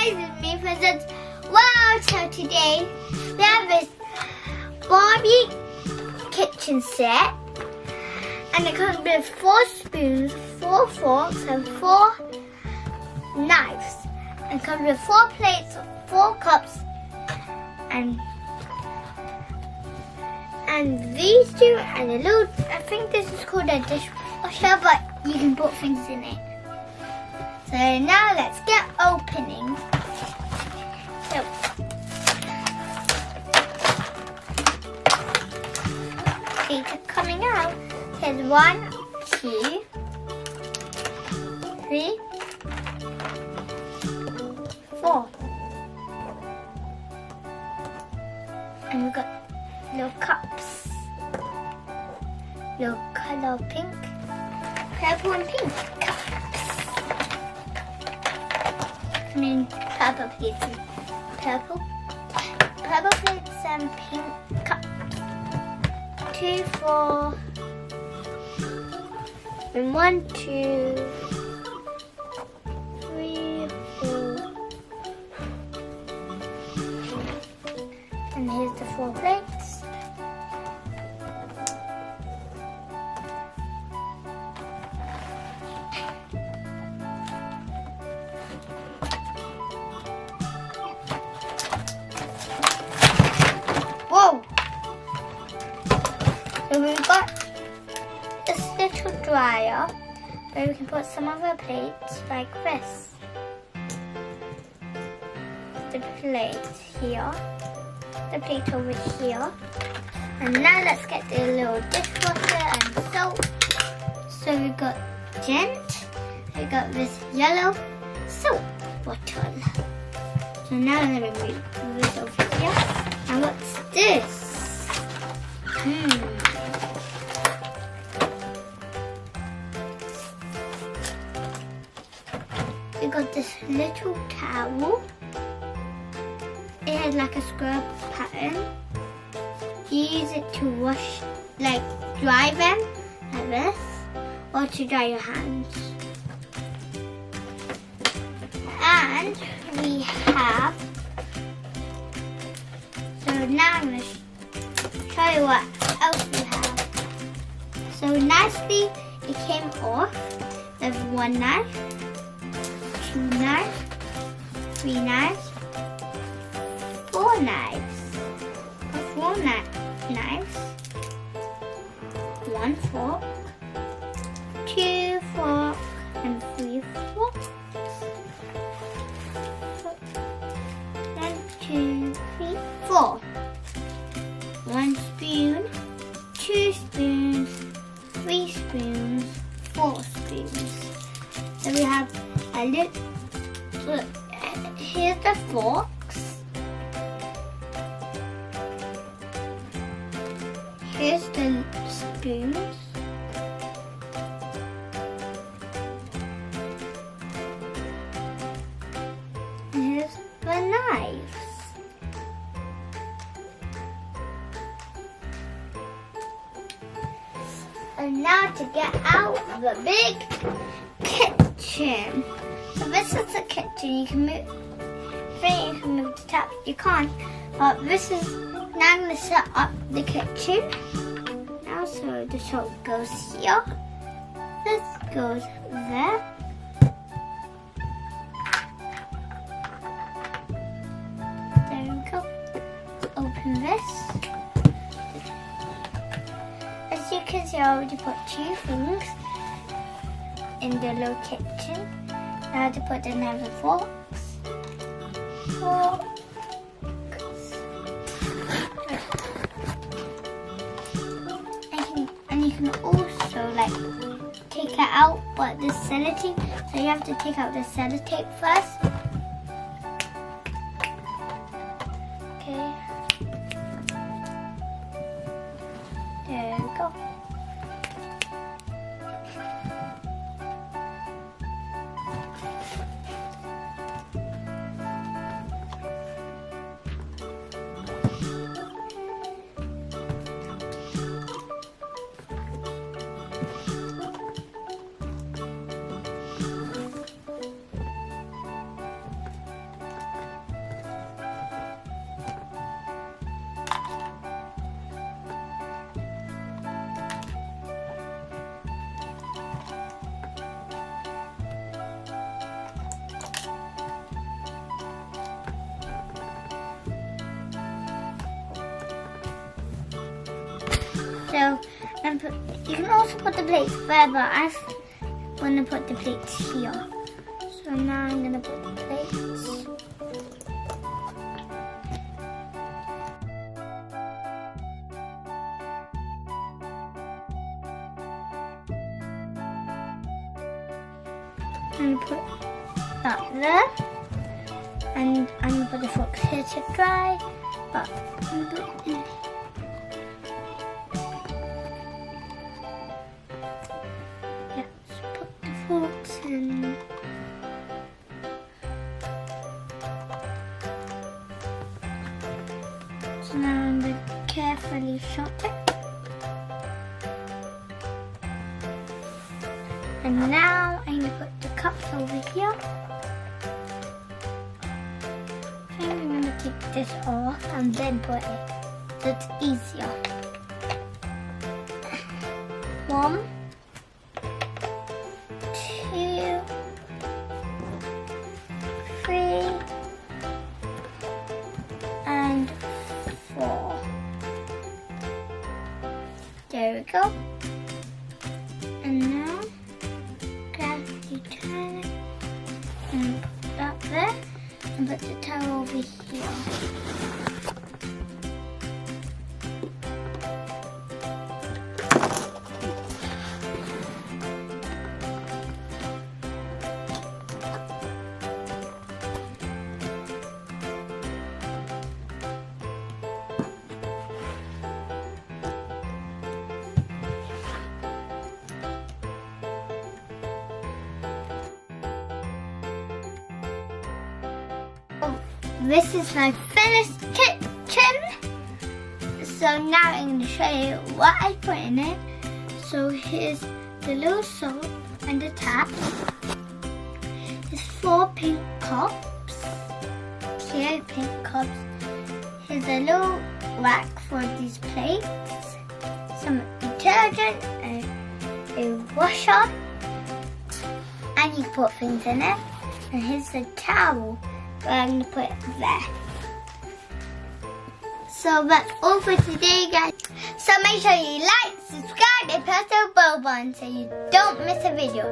guys, it's me for Zeds. Wow, so today we have this Barbie kitchen set, and it comes with 4 spoons, 4 forks and 4 knives. And it comes with 4 plates, 4 cups and these two and a little, I think this is called a dishwasher, but you can put things in it. So now let's get opening. So these are coming out. There's 1, 2, 3, 4. And we've got little cups. Little colour pink, purple and pink cups. I mean purple plates and purple plates and pink cups. 2, 4, and 1, 2, 3, 4. And here's the 4 plates. Whoa! So we've got this little dryer where we can put some of our plates like this. The plate here, the plate over here. And now let's get the little dishwasher and soap. So we've got Gent, we got this yellow soap bottle. So now I'm going to move this over here. And what's this? We got this little towel. It has like a scrub pattern. You use it to wash, like dry them like this, or to dry your hands. And we have, so now I'm going to show you what else we have. So nicely it came off. There's 1 knife, 2 knives, 3 knives, 4 knives, 4 knives, 1 fork, 2 forks, and 3 forks. 1, 2, 3, 4. 1 spoon, 2 spoons, 3 spoons, 4 spoons. So we have a little, so here's the forks. Here's the spoons. And here's the knives. And now to get out the big kitchen. So this is the kitchen. You can move the tap. You can't. But this is, now I'm going to set up the kitchen. Now so the soap goes here. This goes there. There we go. Open this. As you can see, I already put 2 things in the little kitchen. Now I have to put the knives and forks. And you can also like take it out, but the sellotape. So you have to take out the sellotape first. Okay. There we go. So, you can also put the plates there, but I want to put the plates here. So now I'm going to put the plates. I'm going to put that there. And I'm going to put the forks here to dry. But let's put the forks in. So now I'm going to carefully shut it. And now I'm going to put the cups over here. I think I'm going to take this off and then put it. That's easier. 1, 2, 3, and 4. There we go. And now, carefully turn it and put that there, and put the towel over here. This is my finished kitchen. So now I'm going to show you what I put in it. So here's the little salt and the tap. There's 4 pink cups. Clear pink cups. Here's a little rack for these plates. Some detergent, a washer. And you put things in it. And here's the towel. I'm going to put it there. So that's all for today, guys. So make sure you like, subscribe, and press the bell button so you don't miss a video.